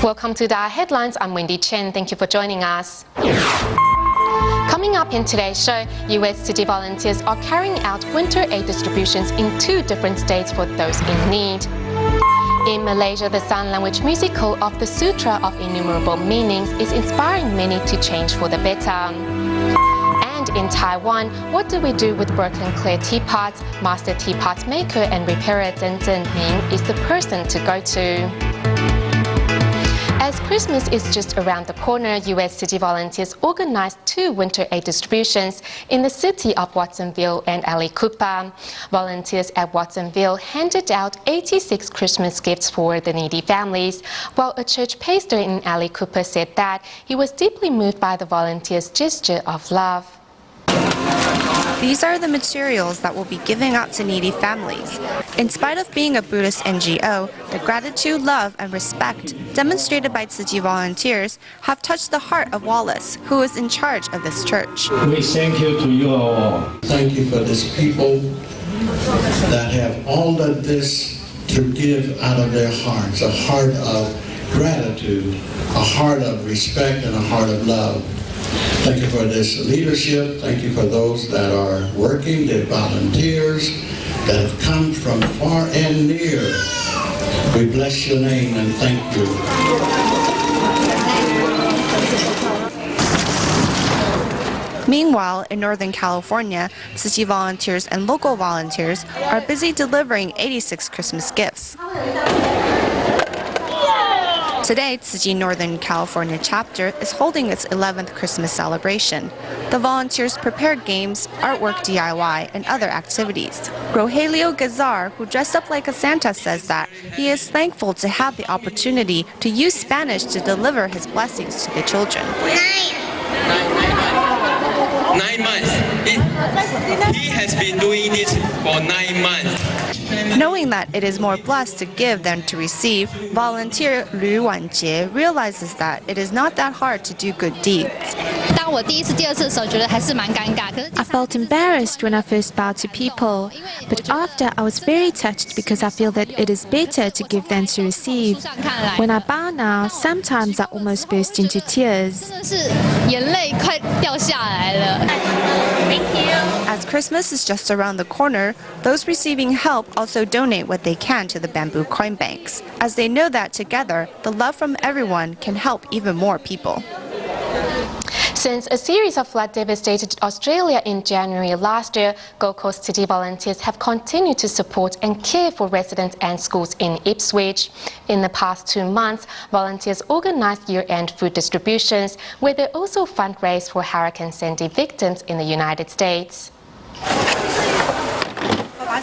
Welcome to DaAi Headlines. I'm Wendy Chen. Thank you for joining us. Coming up in today's show, US city volunteers are carrying out winter aid distributions in 2 different states for those in need. In Malaysia, the sign language musical of the Sutra of Innumerable Meanings is inspiring many to change for the better. And in Taiwan, what do we do with broken clear teapots? Master teapot maker and repairer Zhen Zhenming is the person to go to. As Christmas is just around the corner, US city volunteers organized 2 winter aid distributions in the city of Watsonville and Ali Cooper. Volunteers at Watsonville handed out 86 Christmas gifts for the needy families, while a church pastor in Ali Cooper said that he was deeply moved by the volunteers' gesture of love. These are the materials that we'll be giving out to needy families. In spite of being a Buddhist NGO, the gratitude, love, and respect demonstrated by Tzu Chi volunteers have touched the heart of Wallace, who is in charge of this church. We thank you to you all. Thank you for this people that have all of this to give out of their hearts, a heart of gratitude, a heart of respect, and a heart of love. Thank you for this leadership. Thank you for those that are working, the volunteers that have come from far and near. We bless your name and thank you. Meanwhile, in Northern California, Tzu Chi volunteers and local volunteers are busy delivering 86 Christmas gifts. Today, Tzu Chi Northern California chapter is holding its 11th Christmas celebration. The volunteers prepared games, artwork DIY, and other activities. Rogelio Gazar, who dressed up like a Santa, says that he is thankful to have the opportunity to use Spanish to deliver his blessings to the children. 9 months. He has been doing this for 9 months. Knowing that it is more blessed to give than to receive, volunteer Lü Wanjie realizes that it is not that hard to do good deeds. I felt embarrassed when I first bowed to people, but after I was very touched because I feel that it is better to give than to receive. When I bow now, sometimes I almost burst into tears. As Christmas is just around the corner, those receiving help also donate what they can to the bamboo coin banks, as they know that together, the love from everyone can help even more people. Since a series of floods devastated Australia in January last year, Gold Coast City volunteers have continued to support and care for residents and schools in Ipswich. In the past 2 months, volunteers organised year-end food distributions, where they also fundraised for Hurricane Sandy victims in the United States.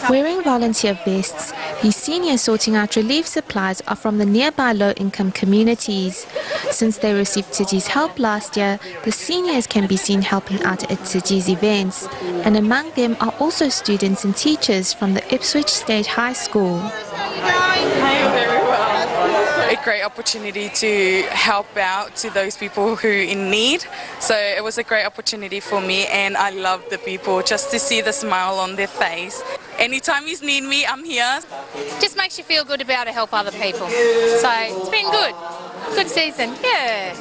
Wearing volunteer vests, these seniors sorting out relief supplies are from the nearby low-income communities. Since they received Tzu Chi's help last year, the seniors can be seen helping out at Tzu Chi's events, and among them are also students and teachers from the Ipswich State High School. A great opportunity to help out to those people who are in need. So it was a great opportunity for me, and I love the people, just to see the smile on their face. Anytime you need me, I'm here. Just makes you feel good about to help other people. So it's been good. Good season, yeah.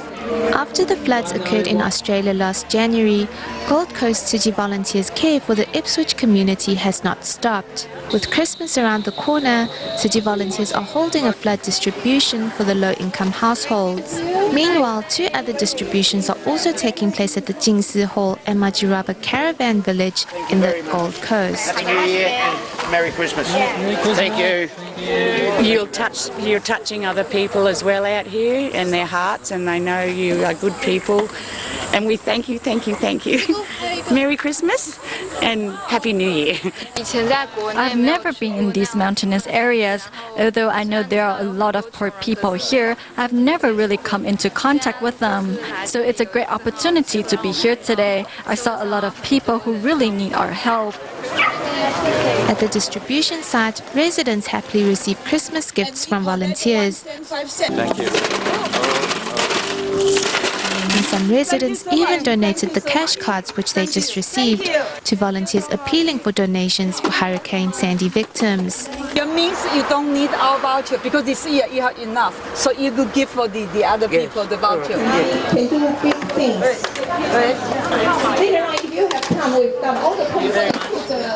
After the floods occurred in Australia last January, Gold Coast Tzu Chi volunteers' care for the Ipswich community has not stopped. With Christmas around the corner, Tzu Chi volunteers are holding a flood distribution for the low-income households. Meanwhile, 2 other distributions are also taking place at the Jingsi Hall and Majuraba Caravan Village in the Gold Coast. Happy New Year. Merry Christmas. Thank you. You're touching other people as well out here and their hearts, and they know you are good people. And we thank you. Merry Christmas and Happy New Year. I've never been in these mountainous areas. Although I know there are a lot of poor people here, I've never really come into contact with them. So it's a great opportunity to be here today. I saw a lot of people who really need our help. At the distribution site, residents happily receive Christmas gifts from volunteers. Thank you. And some residents even donated the cash cards which they just received to volunteers appealing for donations for Hurricane Sandy victims. means you don't need our voucher because this year you have enough. So you could give for the other people the voucher. Can do big things. Later on, if you have come, we've done all the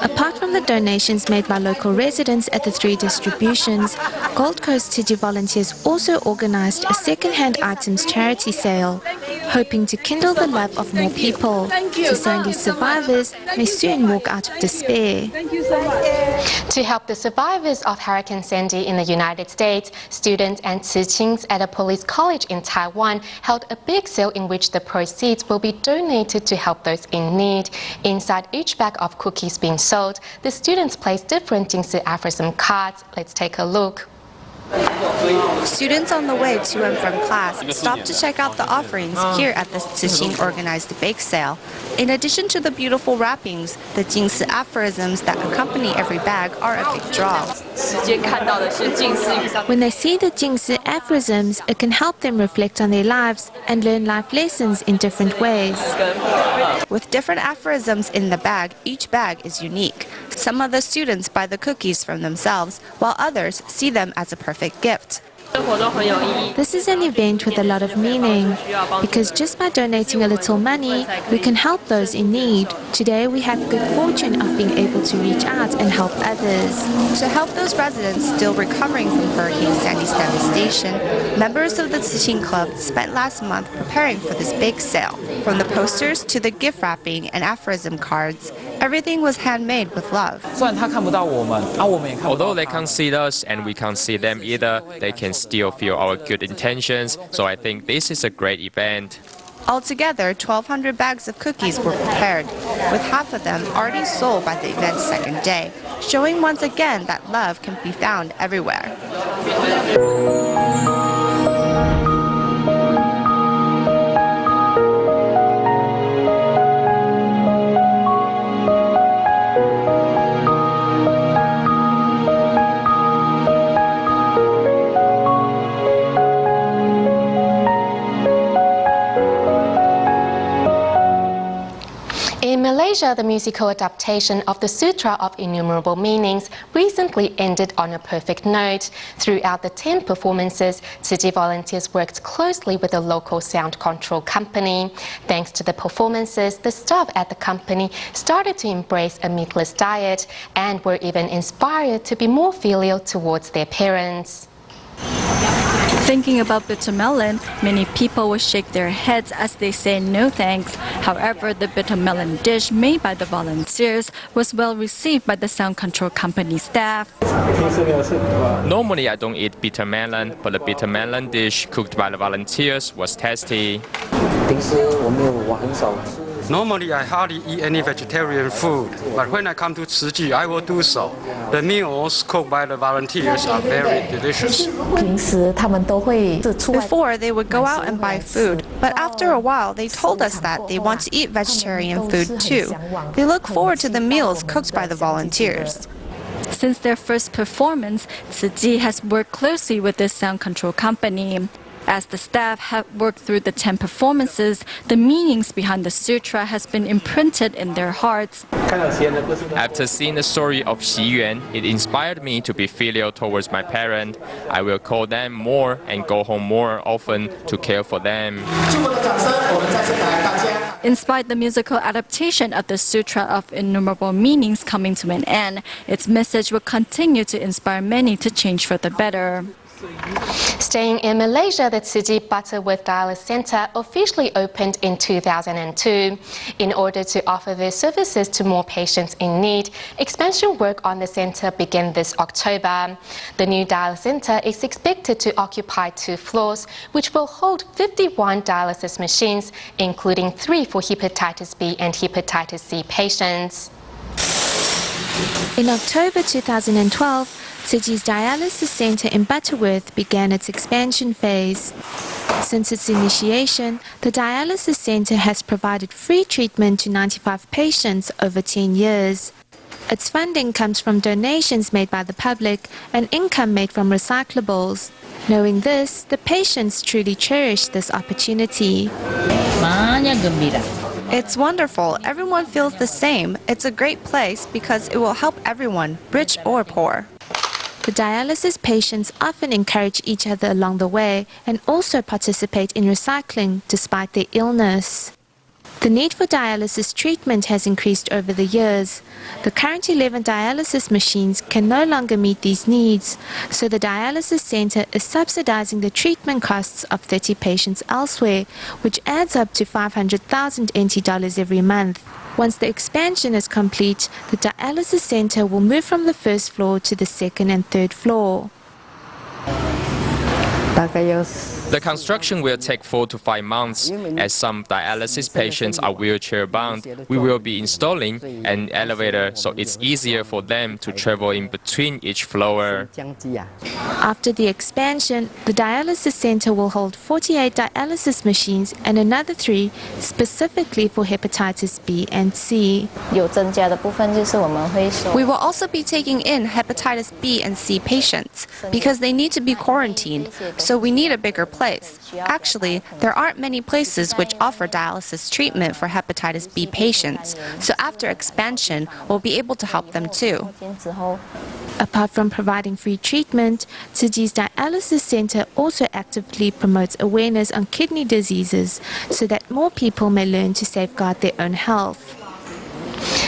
Apart from the donations made by local residents at the 3 distributions, Gold Coast City volunteers also organized a second-hand items charity sale, hoping to kindle the love of more people, so Sandy's survivors may soon walk out of despair. To help the survivors of Hurricane Sandy in the United States, students and teachings at a police college in Taiwan held a big sale in which the proceeds will be donated to help those in need. Inside each bag of cookies being sold, the students placed different Jingsi aphorism cards. Let's take a look. Students on the way to and from class stopped to check out the offerings here at the Tziqing organized bake sale. In addition to the beautiful wrappings, the Jingsi aphorisms that accompany every bag are a big draw. When they see the Jingsi aphorisms, it can help them reflect on their lives and learn life lessons in different ways. With different aphorisms in the bag, each bag is unique. Some of the students buy the cookies from themselves, while others see them as a perfect gift. This is an event with a lot of meaning, because just by donating a little money, we can help those in need. Today we have good fortune of being able to reach out and help others. To help those residents still recovering from Hurricane Sandy's devastation, members of the Tziqing Club spent last month preparing for this big sale. From the posters to the gift wrapping and aphorism cards, everything was handmade with love. Although they can't see us and we can't see them either, they can still feel our good intentions, so I think this is a great event. Altogether, 1,200 bags of cookies were prepared, with half of them already sold by the event's second day, showing once again that love can be found everywhere. In Malaysia, the musical adaptation of the Sutra of Innumerable Meanings recently ended on a perfect note. Throughout the 10 performances, Tzu Chi volunteers worked closely with a local sound control company. Thanks to the performances, the staff at the company started to embrace a meatless diet and were even inspired to be more filial towards their parents. Thinking about bitter melon, many people will shake their heads as they say no thanks. However, the bitter melon dish made by the volunteers was well received by the sound control company staff. Normally I don't eat bitter melon, but the bitter melon dish cooked by the volunteers was tasty. Normally, I hardly eat any vegetarian food, but when I come to Tzu Chi, I will do so. The meals cooked by the volunteers are very delicious. Before, they would go out and buy food, but after a while, they told us that they want to eat vegetarian food too. They look forward to the meals cooked by the volunteers. Since their first performance, Tzu Chi has worked closely with this sound control company. As the staff have worked through the 10 performances, the meanings behind the sutra has been imprinted in their hearts. After seeing the story of Xi Yuan, it inspired me to be filial towards my parent. I will call them more and go home more often to care for them. Inspired the musical adaptation of the Sutra of Innumerable Meanings coming to an end, its message will continue to inspire many to change for the better. Staying in Malaysia, the Tzu Chi Butterworth Dialysis Centre officially opened in 2002. In order to offer their services to more patients in need, expansion work on the centre began this October. The new dialysis centre is expected to occupy 2 floors, which will hold 51 dialysis machines, including 3 for hepatitis B and hepatitis C patients. In October 2012, Tzu Chi's dialysis centre in Butterworth began its expansion phase. Since its initiation, the dialysis centre has provided free treatment to 95 patients over 10 years. Its funding comes from donations made by the public and income made from recyclables. Knowing this, the patients truly cherish this opportunity. It's wonderful. Everyone feels the same. It's a great place because it will help everyone, rich or poor. The dialysis patients often encourage each other along the way and also participate in recycling despite their illness. The need for dialysis treatment has increased over the years. The current 11 dialysis machines can no longer meet these needs, so the dialysis center is subsidizing the treatment costs of 30 patients elsewhere, which adds up to 500,000 NT dollars every month. Once the expansion is complete, the dialysis center will move from the first floor to the second and third floor. The construction will take 4 to 5 months. As some dialysis patients are wheelchair bound, we will be installing an elevator so it's easier for them to travel in between each floor. After the expansion, the dialysis center will hold 48 dialysis machines and another 3 specifically for hepatitis B and C. We will also be taking in hepatitis B and C patients because they need to be quarantined, so we need a bigger place. Actually, there aren't many places which offer dialysis treatment for hepatitis B patients, so after expansion, we'll be able to help them too. Apart from providing free treatment, Tzuji's dialysis center also actively promotes awareness on kidney diseases so that more people may learn to safeguard their own health.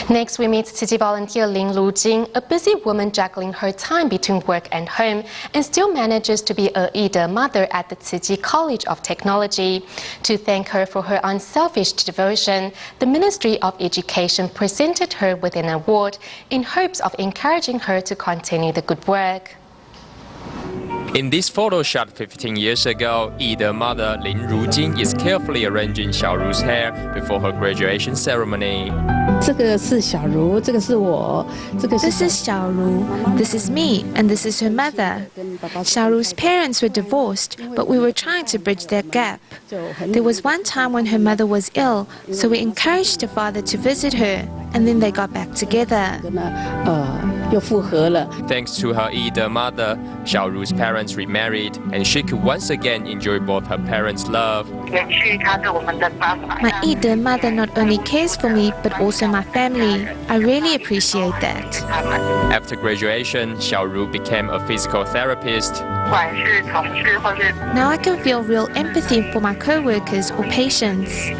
Next, we meet Tzu Chi volunteer Lin Rujing, a busy woman juggling her time between work and home, and still manages to be a Ida mother at the Tzu Chi College of Technology. To thank her for her unselfish devotion, the Ministry of Education presented her with an award in hopes of encouraging her to continue the good work. In this photo shot 15 years ago, Ida mother Lin Rujing is carefully arranging Xiaoru's hair before her graduation ceremony. This is Xiaoru, this is me, and this is her mother. Xiaoru's parents were divorced, but we were trying to bridge that gap. There was one time when her mother was ill, so we encouraged her father to visit her, and then they got back together. Thanks to her Ida mother, Xiaoru's parents remarried, and she could once again enjoy both her parents' love. My Ida mother not only cares for me, but also my family. I really appreciate that. After graduation, Xiaoru became a physical therapist. Now I can feel real empathy for my co-workers or patients.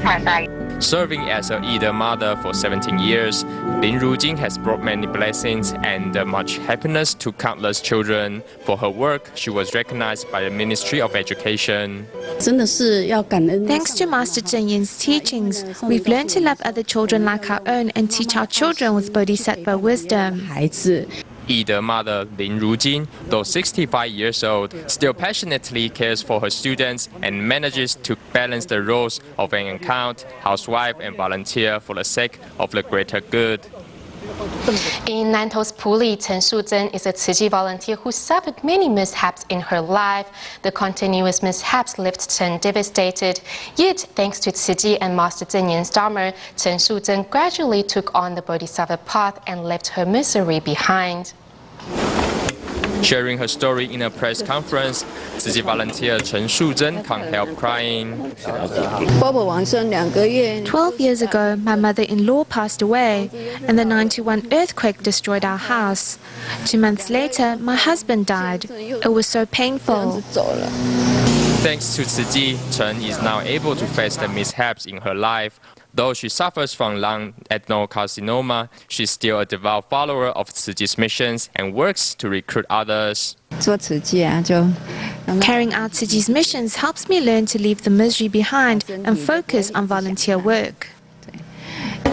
Serving as a Ida mother for 17 years, Lin Rujing has brought many blessings and much happiness to countless children. For her work, she was recognized by the Ministry of Education. Thanks to Master Zheng Yan's teachings, we've learned to love other children like our own and teach our children with bodhisattva wisdom. Ida mother Lin Rujing, though 65 years old, still passionately cares for her students and manages to balance the roles of an accountant, housewife and volunteer for the sake of the greater good. In Nanto's Puli, Chen Shuzhen is a Tzu Chi volunteer who suffered many mishaps in her life. The continuous mishaps left Chen devastated. Yet, thanks to Tzu Chi and Master Zheng Yan's Dharma, Chen Shuzhen gradually took on the Bodhisattva path and left her misery behind. Sharing her story in a press conference, Tzu Chi volunteer Chen Shuzhen can't help crying. 12 years ago, my mother-in-law passed away, and the 91 earthquake destroyed our house. 2 months later, my husband died. It was so painful. Thanks to Tzu Chi, Chen is now able to face the mishaps in her life. Though she suffers from lung adenocarcinoma, she's still a devout follower of Tzu Chi's missions and works to recruit others. Carrying out Tzu Chi's missions helps me learn to leave the misery behind and focus on volunteer work.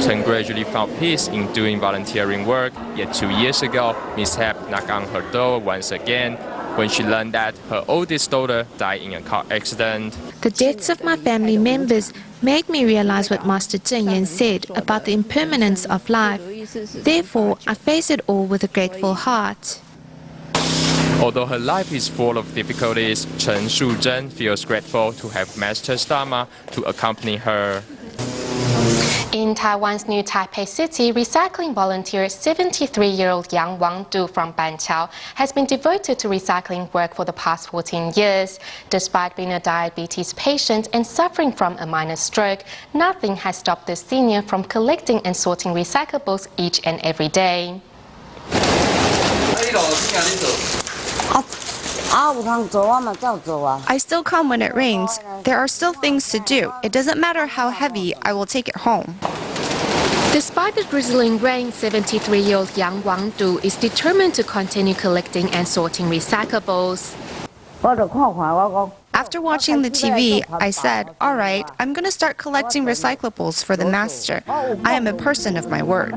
Chen gradually found peace in doing volunteering work, yet 2 years ago, mishap knocked on her door once again when she learned that her oldest daughter died in a car accident. The deaths of my family members made me realize what Master Zheng Yan said about the impermanence of life. Therefore, I face it all with a grateful heart. Although her life is full of difficulties, Chen Shuzhen feels grateful to have Master Dharma to accompany her. In Taiwan's New Taipei City, recycling volunteer 73-year-old Yang Wangdu from Banqiao has been devoted to recycling work for the past 14 years. Despite being a diabetes patient and suffering from a minor stroke, nothing has stopped the senior from collecting and sorting recyclables each and every day. I still come when it rains. There are still things to do. It doesn't matter how heavy, I will take it home. Despite the drizzling rain, 73-year-old Yang Wangdu is determined to continue collecting and sorting recyclables. After watching the TV, I said, all right, I'm going to start collecting recyclables for the master. I am a person of my word.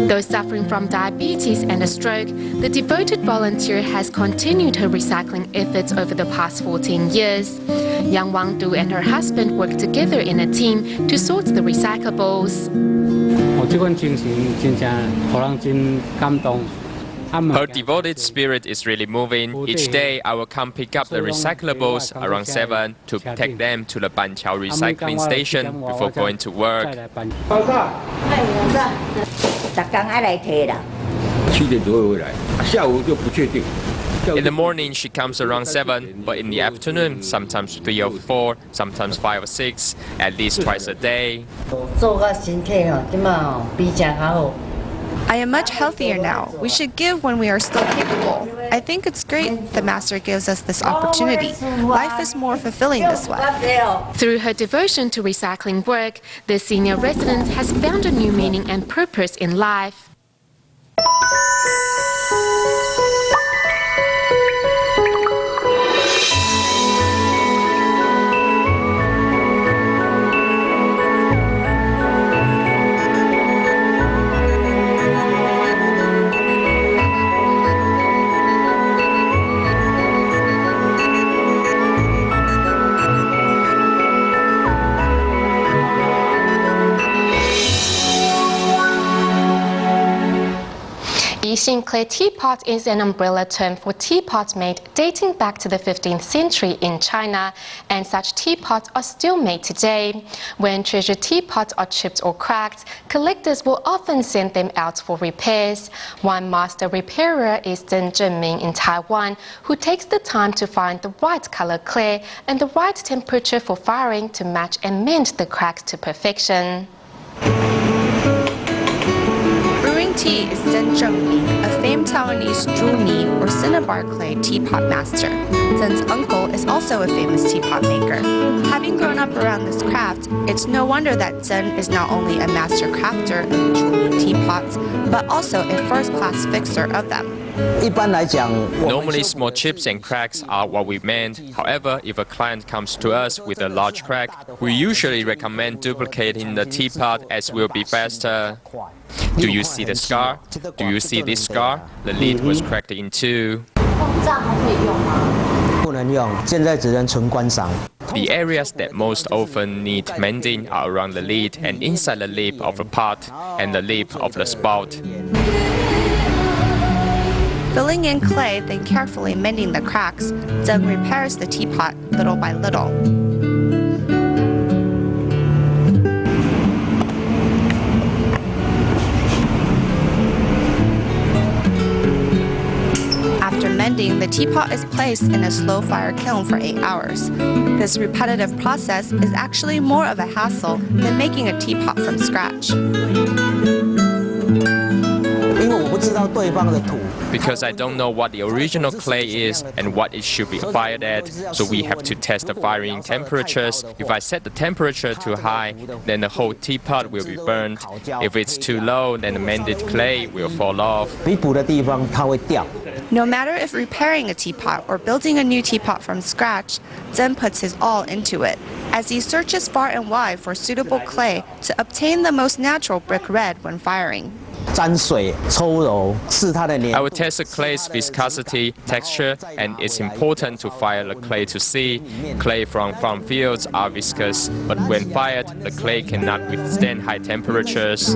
Though suffering from diabetes and a stroke, the devoted volunteer has continued her recycling efforts over the past 14 years. Yang Wangdu and her husband work together in a team to sort the recyclables. Her devoted spirit is really moving. Each day, I will come pick up the recyclables around 7 to take them to the Banqiao recycling station before going to work. In the morning, she comes around 7, but in the afternoon, sometimes 3 or 4, sometimes 5 or 6, at least twice a day. I am much healthier now. We should give when we are still capable. I think it's great the master gives us this opportunity. Life is more fulfilling this way. Through her devotion to recycling work, the senior resident has found a new meaning and purpose in life. Clay teapot is an umbrella term for teapots made dating back to the 15th century in China, and such teapots are still made today. When treasured teapots are chipped or cracked, collectors will often send them out for repairs. One master repairer is Zheng Zhenming in Taiwan, who takes the time to find the right color clay and the right temperature for firing to match and mend the cracks to perfection. Brewing tea is Zheng Zhenming, a famed Taiwanese zhuni or cinnabar clay teapot master. Zhen's uncle is also a famous teapot maker. Having grown up around this craft, it's no wonder that Zhen is not only a master crafter of zhuni teapots, but also a first-class fixer of them. Normally, small chips and cracks are what we meant. However, if a client comes to us with a large crack, we usually recommend duplicating the teapot as will be faster. Do you see the scar? Do you see this scar? The lid was cracked in two. The areas that most often need mending are around the lid and inside the lip of the pot and the lip of the spout. Filling in clay, then carefully mending the cracks, Zheng repairs the teapot little by little. After mending, the teapot is placed in a slow-fire kiln for 8 hours. This repetitive process is actually more of a hassle than making a teapot from scratch. Because I don't know what the original clay is and what it should be fired at, so we have to test the firing temperatures. If I set the temperature too high, then the whole teapot will be burned. If it's too low, then the mended clay will fall off. No matter if repairing a teapot or building a new teapot from scratch, Zhen puts his all into it, as he searches far and wide for suitable clay to obtain the most natural brick red when firing. I will test the clay's viscosity, texture, and it's important to fire the clay to see. Clay from farm fields are viscous, but when fired, the clay cannot withstand high temperatures.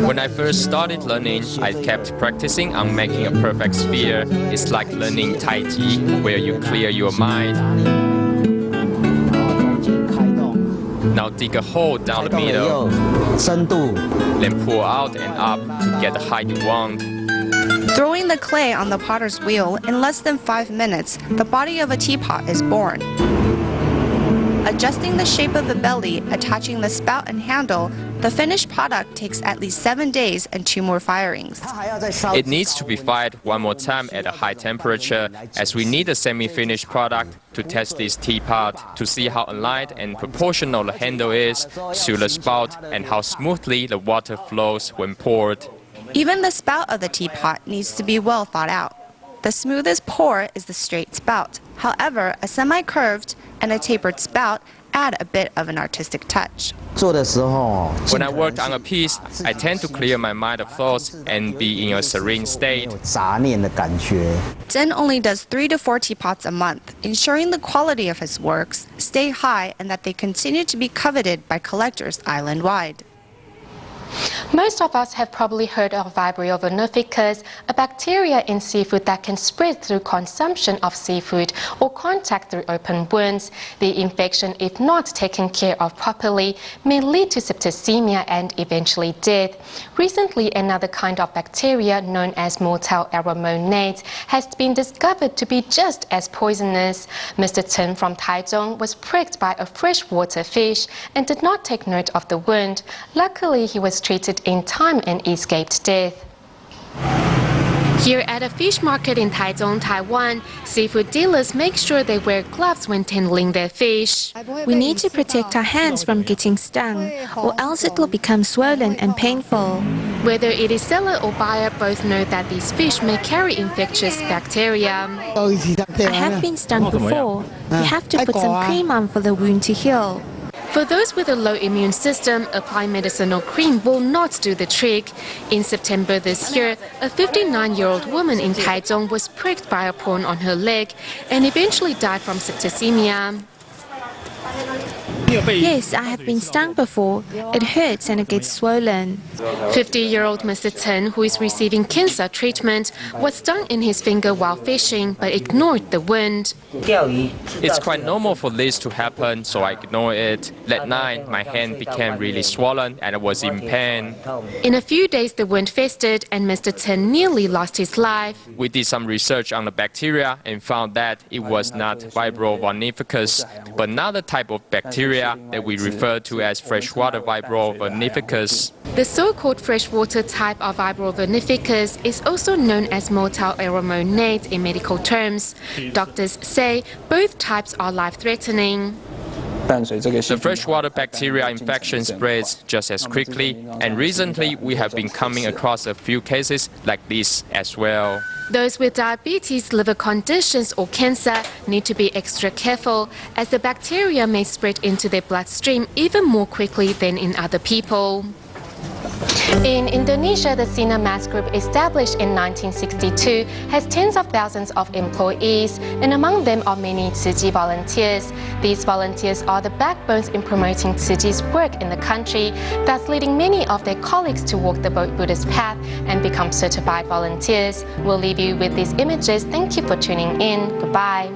When I first started learning, I kept practicing on making a perfect sphere. It's like learning Tai Chi, where you clear your mind. Now dig a hole down the middle, then pull out and up to get the height you want. Throwing the clay on the potter's wheel, in less than 5 minutes, the body of a teapot is born. Adjusting the shape of the belly, attaching the spout and handle, The finished product takes at least 7 days and 2 more firings. It needs to be fired one more time at a high temperature, as we need a semi-finished product to test this teapot to see how aligned and proportional the handle is to the spout and how smoothly the water flows when poured. Even the spout of the teapot needs to be well thought out. The smoothest pour is the straight spout. However, a semi-curved and a tapered spout add a bit of an artistic touch. When I worked on a piece, I tend to clear my mind of thoughts and be in a serene state. Zhen only does 3 to 4 teapots a month, ensuring the quality of his works stay high and that they continue to be coveted by collectors island-wide. Most of us have probably heard of Vibrio vernificus, a bacteria in seafood that can spread through consumption of seafood or contact through open wounds. The infection, if not taken care of properly, may lead to septicemia and eventually death. Recently, another kind of bacteria known as motile aromonates has been discovered to be just as poisonous. Mr. Chen from Taichung was pricked by a freshwater fish and did not take note of the wound. Luckily, he was treated in time and escaped death. Here at a fish market in Taichung, Taiwan, seafood dealers make sure they wear gloves when handling their fish. We need to protect our hands from getting stung, or else it will become swollen and painful. Whether it is seller or buyer, both know that these fish may carry infectious bacteria. I have been stung before. You have to put some cream on for the wound to heal. For those with a low immune system, applying medicinal cream will not do the trick. In September this year, a 59-year-old woman in Taichung was pricked by a prawn on her leg and eventually died from septicemia. Yes, I have been stung before. It hurts and it gets swollen. 50-year-old Mr. Chen, who is receiving cancer treatment, was stung in his finger while fishing but ignored the wound. It's quite normal for this to happen, so I ignored it. That night, my hand became really swollen and I was in pain. In a few days, the wound festered and Mr. Chen nearly lost his life. We did some research on the bacteria and found that it was not Vibrio vernificus, but another type of bacteria that we refer to as freshwater Vibrio vernificus. The so-called freshwater type of Vibrio vernificus is also known as motile aromonate in medical terms. Doctors say both types are life-threatening. The freshwater bacteria infection spreads just as quickly, and recently we have been coming across a few cases like this as well. Those with diabetes, liver conditions or cancer need to be extra careful, as the bacteria may spread into their bloodstream even more quickly than in other people. In Indonesia, the Sina Mas Group, established in 1962, has tens of thousands of employees, and among them are many Tzu Chi volunteers. These volunteers are the backbones in promoting Tzu Chi's work in the country, thus leading many of their colleagues to walk the Buddhist path and become certified volunteers. We'll leave you with these images. Thank you for tuning in. Goodbye.